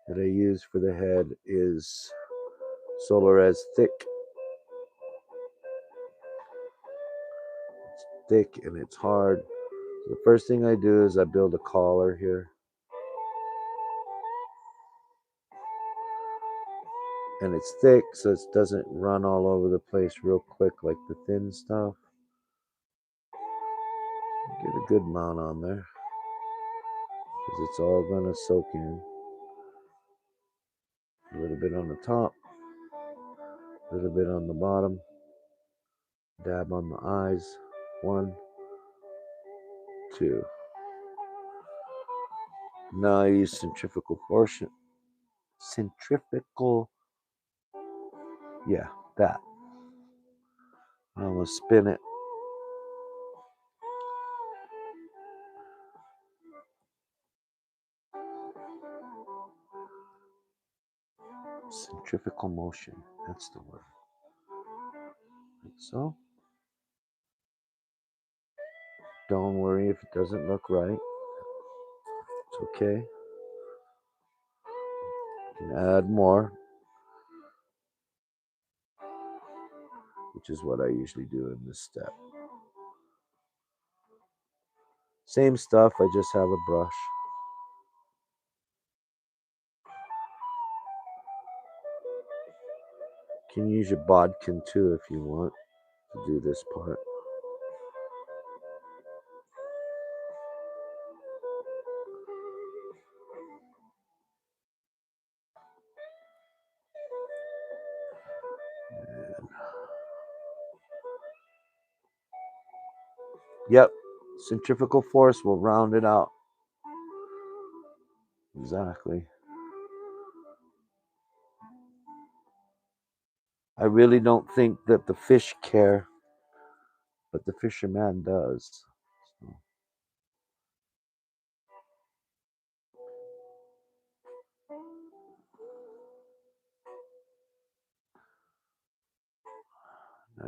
that I use for the head is Solarez thick. It's thick and it's hard. So the first thing I do is I build a collar here. And it's thick so it doesn't run all over the place real quick like the thin stuff. Get a good amount on there because it's all going to soak in. A little bit on the top, a little bit on the bottom, dab on the eyes. 1, too. Now I use centrifugal force. Centrifugal, yeah, that. I'm gonna spin it. Centrifugal motion, that's the word. Like so. Don't worry if it doesn't look right. It's okay. You can add more, which is what I usually do in this step. Same stuff, I just have a brush. You can use your bodkin too if you want to do this part. And yep, centrifugal force will round it out. Exactly. I really don't think that the fish care, but the fisherman does. So,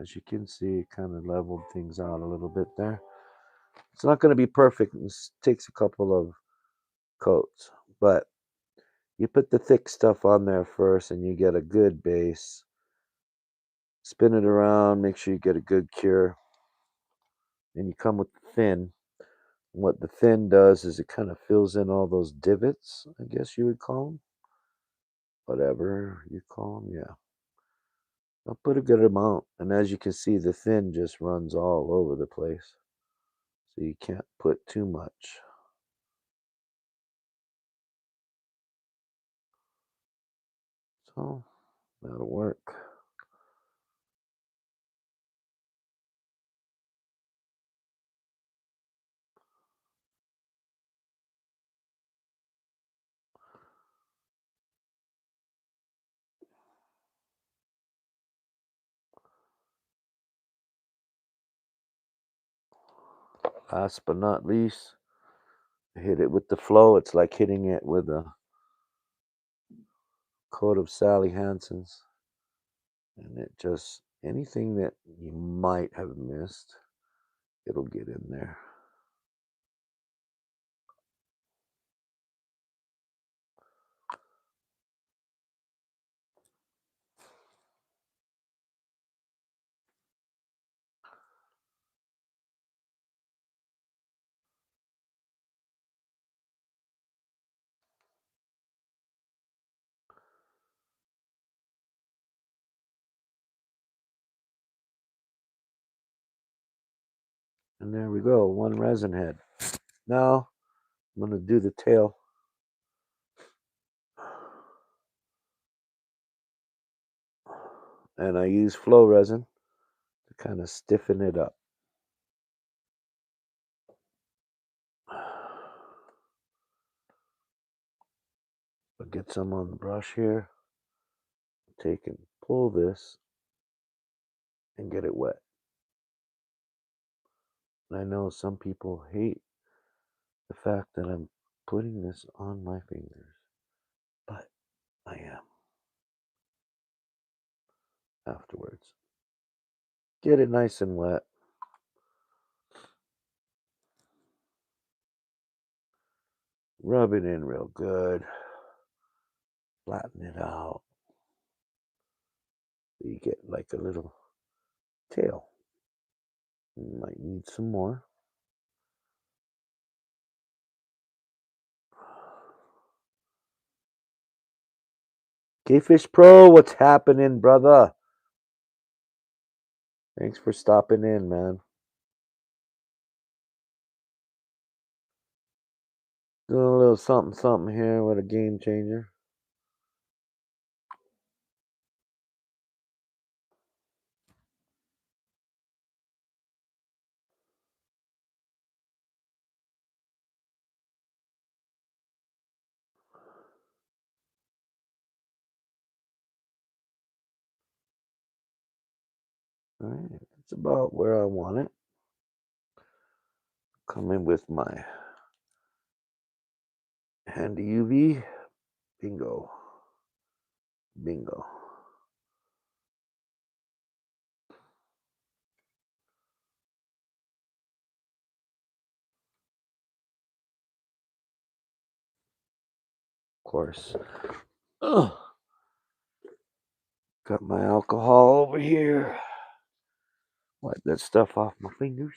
as you can see, it kind of leveled things out a little bit there. It's not going to be perfect. This takes a couple of coats, but you put the thick stuff on there first and you get a good base. Spin it around, make sure you get a good cure. And you come with the thin. What the thin does is it kind of fills in all those divots, I guess you would call them. Whatever you call them, yeah. I'll put a good amount. And as you can see, the thin just runs all over the place. So you can't put too much. So that'll work. Last but not least, hit it with the flow. It's like hitting it with a coat of Sally Hansen's. And it just, anything that you might have missed, it'll get in there. And there we go, one resin head. Now I'm going to do the tail. And I use flow resin to kind of stiffen it up. I'll get some on the brush here. Take and pull this and get it wet. And I know some people hate the fact that I'm putting this on my fingers, but I am afterwards. Get it nice and wet. Rub it in real good. Flatten it out. You get like a little tail. You might need some more. K-Fish Pro, what's happening, brother? Thanks for stopping in, man. Doing a little something something here with a game changer. All right, that's about where I want it. Come in with my handy UV. Bingo. Bingo. Of course. Ugh. Got my alcohol over here. Wipe that stuff off my fingers.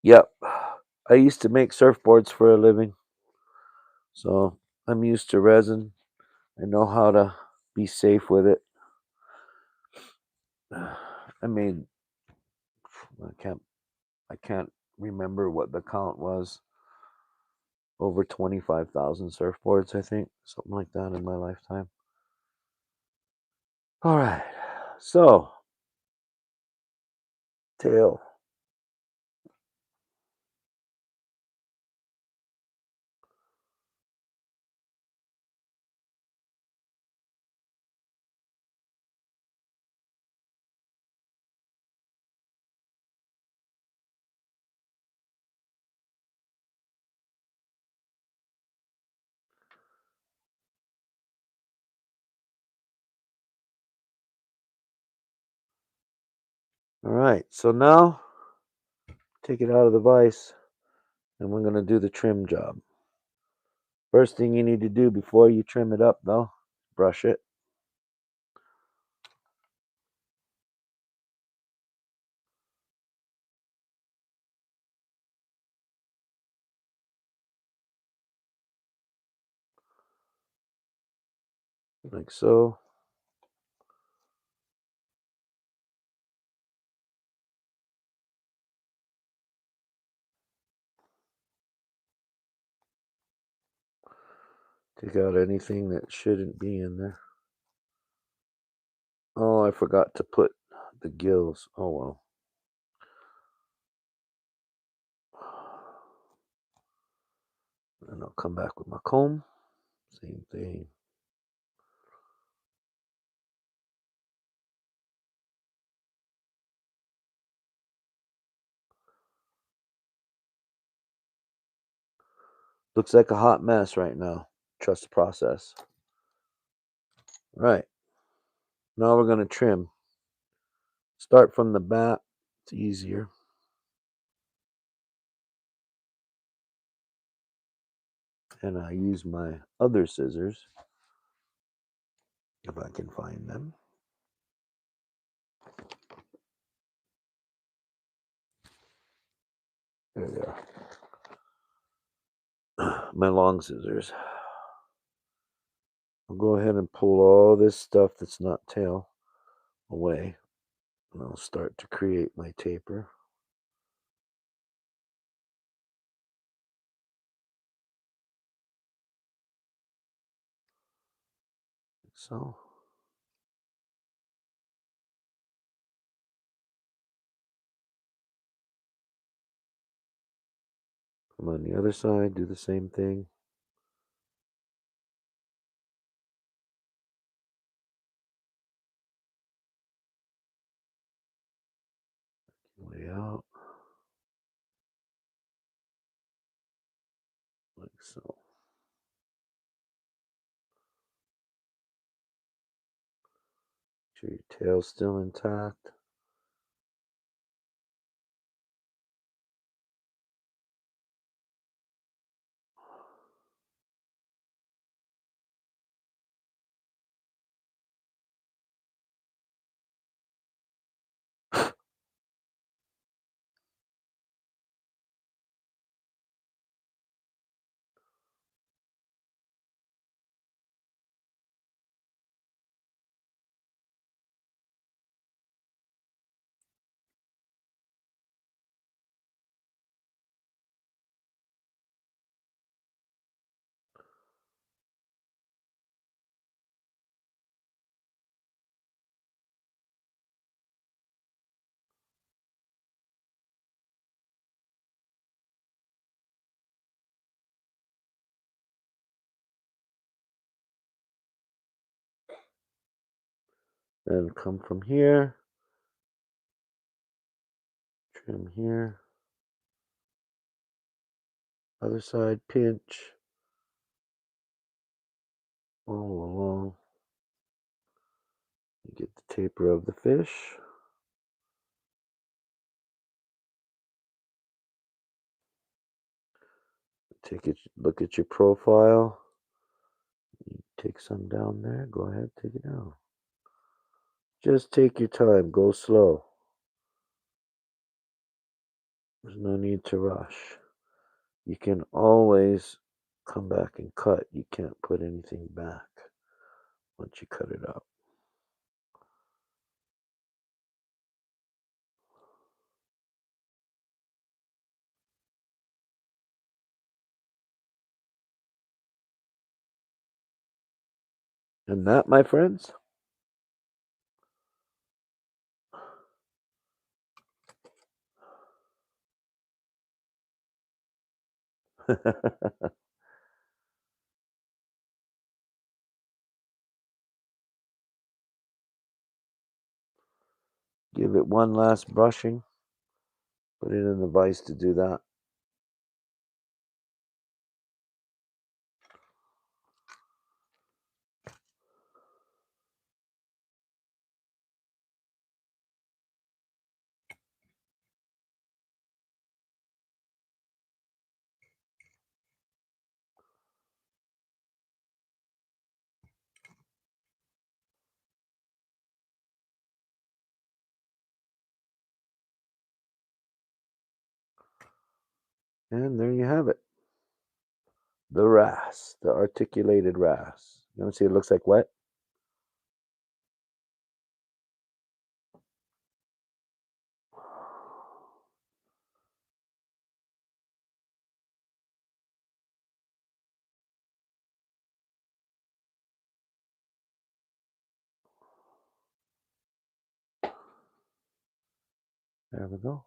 Yep. I used to make surfboards for a living. So I'm used to resin. I know how to be safe with it. I mean, I can't remember what the count was. Over 25,000 surfboards, I think, something like that in my lifetime. All right. So, tail. All right. So now take it out of the vise and we're going to do the trim job. First thing you need to do before you trim it up, though, brush it. Like so. Take out anything that shouldn't be in there. Oh, I forgot to put the gills. Oh, well. And I'll come back with my comb. Same thing. Looks like a hot mess right now. Trust the process. Right. Now we're going to trim. Start from the back. It's easier. And I use my other scissors if I can find them. There they are. My long scissors. I'll go ahead and pull all this stuff that's not tail away. And I'll start to create my taper. So. Come on the other side, do the same thing. Way out. Like so. Make sure your tail's still intact. Then come from here, trim here, other side pinch, all along. You get the taper of the fish. Take it, look at your profile. You take some down there, go ahead, take it down. Just take your time, go slow. There's no need to rush. You can always come back and cut. You can't put anything back once you cut it up. And that, my friends, give it one last brushing. Put it in the vise to do that. And there you have it. The wrasse, the articulated wrasse. You want to see it looks like wet? There we go.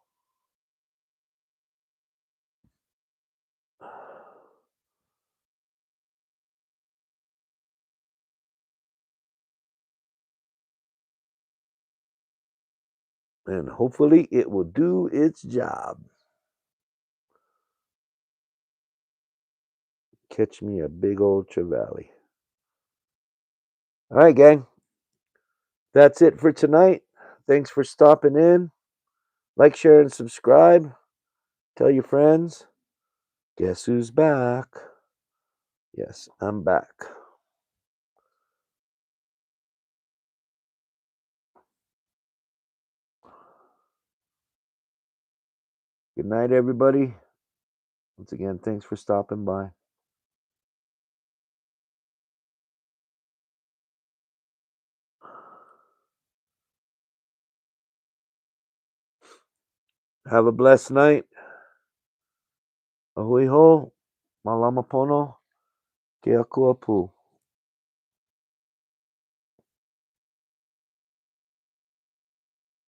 And hopefully it will do its job. Catch me a big old trevally. All right, gang. That's it for tonight. Thanks for stopping in. Like, share, and subscribe. Tell your friends. Guess who's back? Yes, I'm back. Good night, everybody. Once again, thanks for stopping by. Have a blessed night. Ahui ho, malama pono, ke akua pu.